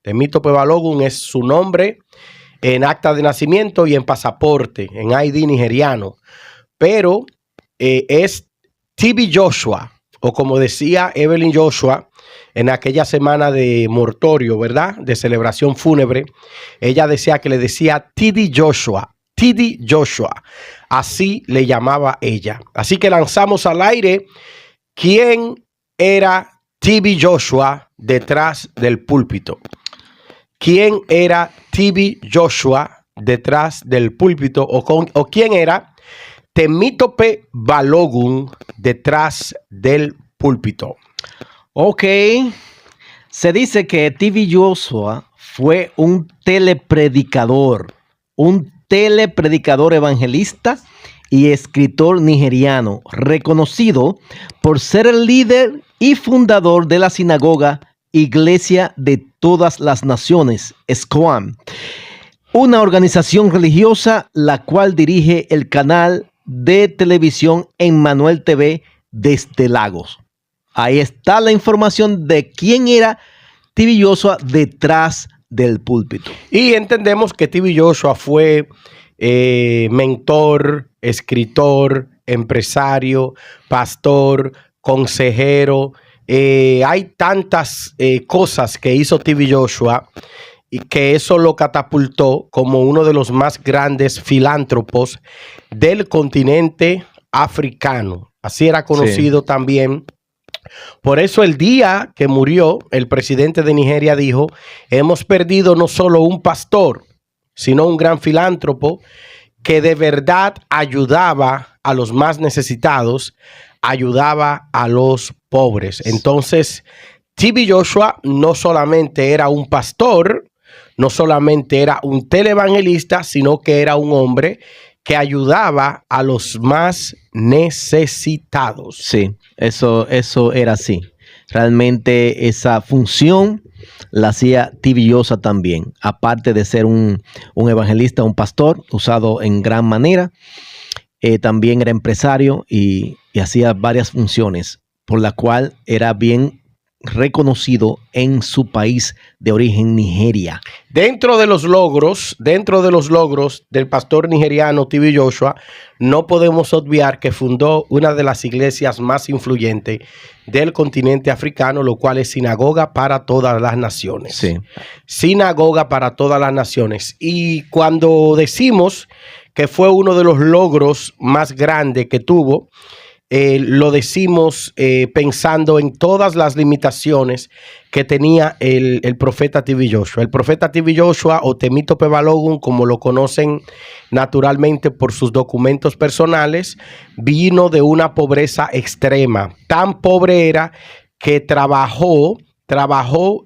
Temitope Balogun es su nombre en acta de nacimiento y en pasaporte, en ID nigeriano. Pero es TB Joshua, o como decía Evelyn Joshua en aquella semana de mortorio, ¿verdad? De celebración fúnebre. Ella decía que le decía TD Joshua. TD Joshua. Así le llamaba ella. Así que lanzamos al aire quién era TB Joshua detrás del púlpito. ¿Quién era TB Joshua detrás del púlpito? ¿O quién era Temitope Balogun detrás del púlpito? Ok. Se dice que TB Joshua fue un telepredicador evangelista y escritor nigeriano, reconocido por ser el líder y fundador de la sinagoga Iglesia de Todas las Naciones, SCOAN, una organización religiosa la cual dirige el canal de televisión Emmanuel TV desde Lagos. Ahí está la información de quién era TB Joshua detrás del púlpito. Y entendemos que TB Joshua fue mentor, escritor, empresario, pastor, consejero. Hay tantas cosas que hizo TB Joshua y que eso lo catapultó como uno de los más grandes filántropos del continente africano. Así era conocido también. Por eso el día que murió, el presidente de Nigeria dijo: hemos perdido no solo un pastor, sino un gran filántropo que de verdad ayudaba a los más necesitados, ayudaba a los pobres. Entonces, TB Joshua no solamente era un pastor, no solamente era un televangelista, sino que era un hombre que ayudaba a los más necesitados. Sí, eso era así. Realmente esa función la hacía TB Joshua también. Aparte de ser un evangelista, un pastor, usado en gran manera, también era empresario y hacía varias funciones, por la cual era bien reconocido en su país de origen, Nigeria. Dentro de los logros del pastor nigeriano TB Joshua, no podemos obviar que fundó una de las iglesias más influyentes del continente africano, lo cual es Sinagoga para Todas las Naciones. Sí. Sinagoga para Todas las Naciones. Y cuando decimos que fue uno de los logros más grandes que tuvo, lo decimos pensando en todas las limitaciones que tenía el profeta TB Joshua. El profeta TB Joshua, o Temitope Balogun, como lo conocen naturalmente por sus documentos personales, vino de una pobreza extrema. Tan pobre era que trabajó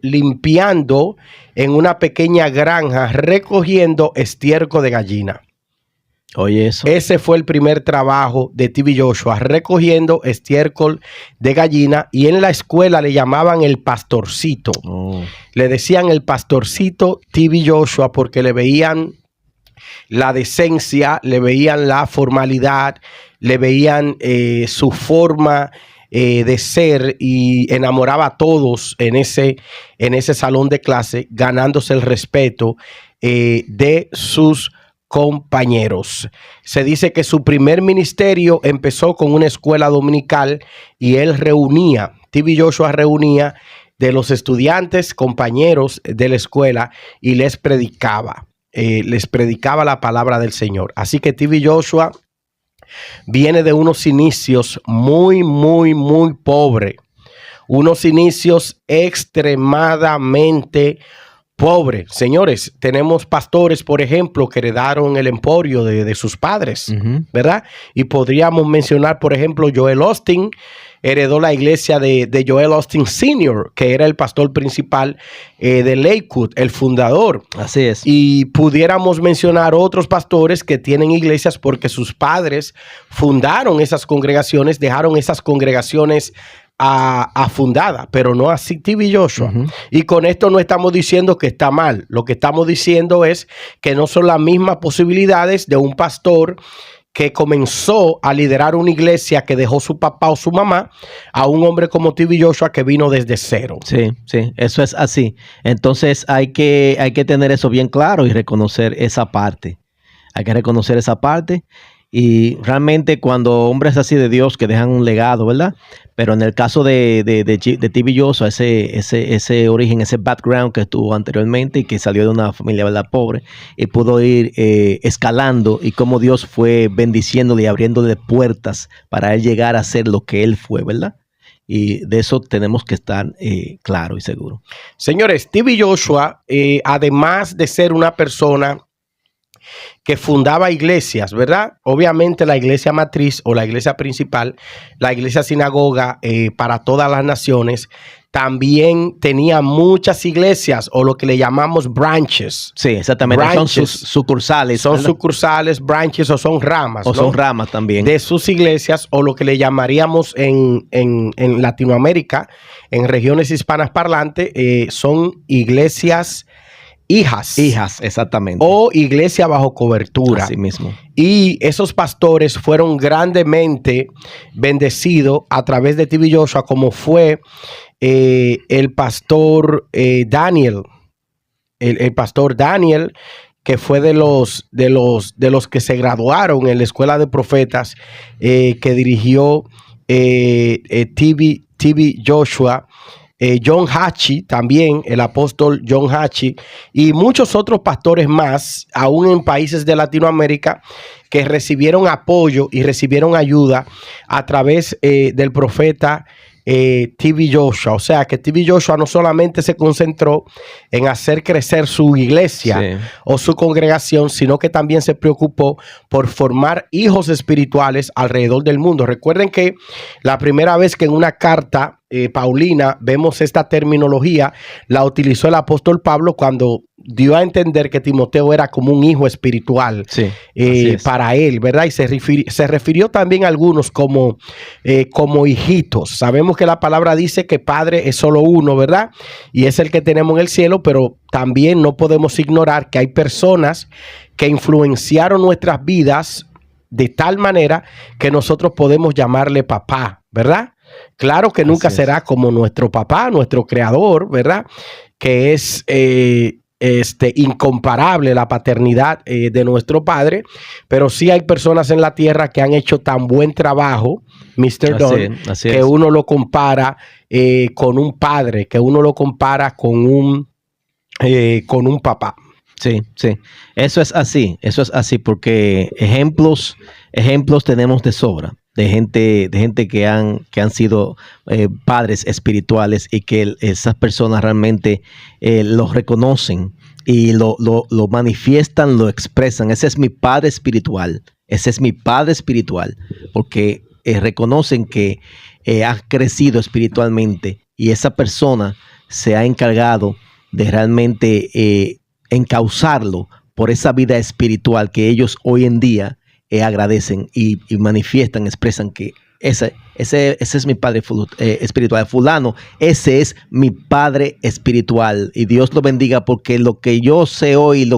limpiando en una pequeña granja, recogiendo estiércol de gallina. Oye, eso. Ese fue el primer trabajo de TB Joshua, recogiendo estiércol de gallina, y en la escuela le llamaban el pastorcito. Le decían el pastorcito TB Joshua porque le veían la decencia, le veían la formalidad, le veían su forma de ser, y enamoraba a todos en ese salón de clase, ganándose el respeto de sus compañeros. Se dice que su primer ministerio empezó con una escuela dominical y TB Joshua reunía de los estudiantes, compañeros de la escuela, y les predicaba la palabra del Señor. Así que TB Joshua viene de unos inicios muy, muy, muy pobres, unos inicios extremadamente pobre. Señores, tenemos pastores, por ejemplo, que heredaron el emporio de sus padres, ¿verdad? Y podríamos mencionar, por ejemplo, Joel Osteen heredó la iglesia de Joel Osteen Sr., que era el pastor principal de Lakewood, el fundador. Así es. Y pudiéramos mencionar otros pastores que tienen iglesias porque sus padres fundaron esas congregaciones, dejaron esas congregaciones fundada, pero no así TB Joshua. Y con esto no estamos diciendo que está mal. Lo que estamos diciendo es que no son las mismas posibilidades de un pastor que comenzó a liderar una iglesia que dejó su papá o su mamá a un hombre como TV Joshua que vino desde cero. Sí, sí, eso es así. Entonces hay que tener eso bien claro y reconocer esa parte. Hay que reconocer esa parte. Y realmente cuando hombres así de Dios que dejan un legado, ¿verdad? Pero en el caso de TV Joshua, ese origen, ese background que tuvo anteriormente y que salió de una familia, ¿verdad?, pobre, y pudo ir escalando, y cómo Dios fue bendiciéndole y abriéndole puertas para él llegar a ser lo que él fue, ¿verdad? Y de eso tenemos que estar claro y seguro. Señores, TV Joshua, además de ser una persona que fundaba iglesias, ¿verdad? Obviamente la iglesia matriz o la iglesia principal, la iglesia sinagoga para todas las naciones, también tenía muchas iglesias o lo que le llamamos branches. Sí, exactamente. Branches. Son sucursales. Son ¿verdad? Sucursales, branches o son ramas. O ¿no? son ramas también. De sus iglesias o lo que le llamaríamos en Latinoamérica, en regiones hispanas parlantes, son iglesias hijas. Hijas, exactamente. O iglesia bajo cobertura. Así mismo. Y esos pastores fueron grandemente bendecidos a través de TV Joshua, como fue el pastor Daniel. El pastor Daniel, que fue de los que se graduaron en la escuela de profetas, que dirigió TV Joshua. John Hatchie también, el apóstol John Hatchie, y muchos otros pastores más, aún en países de Latinoamérica, que recibieron apoyo y recibieron ayuda a través del profeta TV Joshua. O sea que TV Joshua no solamente se concentró en hacer crecer su iglesia o su congregación, sino que también se preocupó por formar hijos espirituales alrededor del mundo. Recuerden que la primera vez que en una carta Paulina vemos esta terminología, la utilizó el apóstol Pablo cuando dio a entender que Timoteo era como un hijo espiritual para él, ¿verdad? Y se refirió también a algunos como hijitos. Sabemos que la palabra dice que padre es solo uno, ¿verdad? Y es el que tenemos en el cielo, pero también no podemos ignorar que hay personas que influenciaron nuestras vidas de tal manera que nosotros podemos llamarle papá, ¿verdad? Claro que nunca será como nuestro papá, nuestro creador, ¿verdad? Que es incomparable la paternidad de nuestro padre, pero sí hay personas en la tierra que han hecho tan buen trabajo, Mr. Don, que uno lo compara con un padre, que uno lo compara con un papá. Sí, sí. Eso es así porque ejemplos tenemos de sobra. De gente que han sido padres espirituales y que esas personas realmente los reconocen y lo manifiestan, lo expresan. Ese es mi padre espiritual. Ese es mi padre espiritual. Porque reconocen que ha crecido espiritualmente y esa persona se ha encargado de realmente encauzarlo por esa vida espiritual que ellos hoy en día agradecen y manifiestan, expresan que ese es mi padre espiritual. Fulano, ese es mi padre espiritual. Y Dios lo bendiga porque lo que yo sé hoy,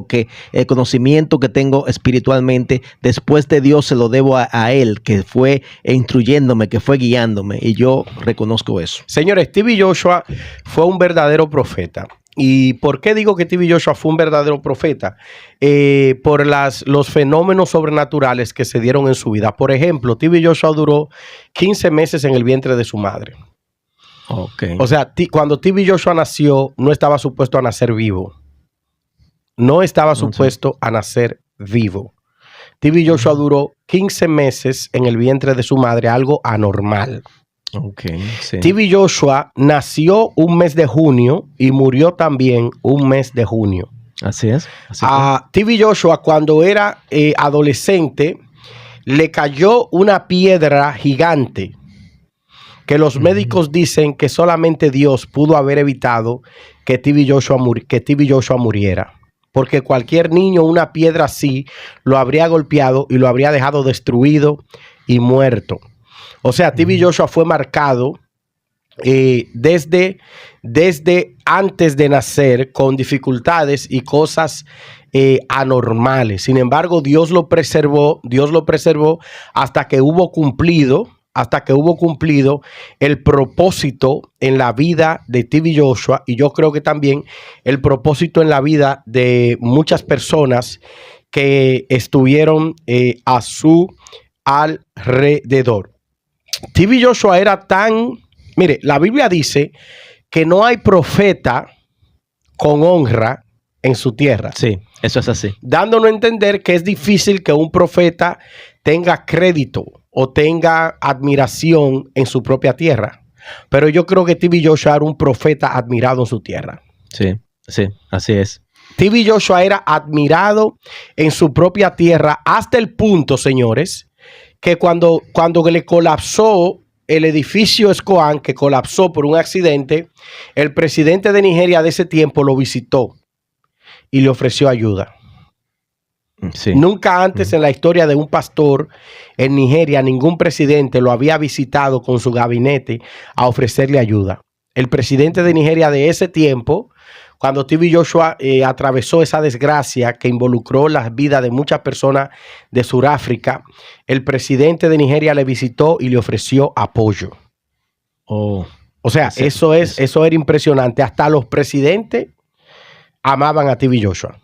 el conocimiento que tengo espiritualmente, después de Dios se lo debo a Él, que fue instruyéndome, que fue guiándome. Y yo reconozco eso. Señores, TV Joshua fue un verdadero profeta. ¿Y por qué digo que TV Joshua fue un verdadero profeta? Por los fenómenos sobrenaturales que se dieron en su vida. Por ejemplo, TV Joshua duró 15 meses en el vientre de su madre. Okay. O sea, cuando TV Joshua nació, no estaba supuesto a nacer vivo. No estaba supuesto a nacer vivo. TV Joshua duró 15 meses en el vientre de su madre, algo anormal. Okay, sí. TV Joshua nació un mes de junio y murió también un mes de junio. Así es. TV Joshua, cuando era adolescente, le cayó una piedra gigante que los médicos dicen que solamente Dios pudo haber evitado que TV Joshua muriera. Porque cualquier niño, una piedra así, lo habría golpeado y lo habría dejado destruido y muerto. O sea, TV Joshua fue marcado desde antes de nacer con dificultades y cosas anormales. Sin embargo, Dios lo preservó hasta que hubo cumplido el propósito en la vida de TV Joshua, y yo creo que también el propósito en la vida de muchas personas que estuvieron a su alrededor. TV Joshua era tan... Mire, la Biblia dice que no hay profeta con honra en su tierra. Sí, eso es así. Dándonos a entender que es difícil que un profeta tenga crédito o tenga admiración en su propia tierra. Pero yo creo que TV Joshua era un profeta admirado en su tierra. Sí, sí, así es. TV Joshua era admirado en su propia tierra hasta el punto, señores, que cuando le colapsó el edificio Escoán, que colapsó por un accidente, el presidente de Nigeria de ese tiempo lo visitó y le ofreció ayuda. Sí. Nunca antes en la historia de un pastor en Nigeria, ningún presidente lo había visitado con su gabinete a ofrecerle ayuda. El presidente de Nigeria de ese tiempo, cuando TV Joshua atravesó esa desgracia que involucró la vida de muchas personas de Sudáfrica, el presidente de Nigeria le visitó y le ofreció apoyo. Oh, O sea, sí, eso era impresionante. Hasta los presidentes amaban a TV Joshua.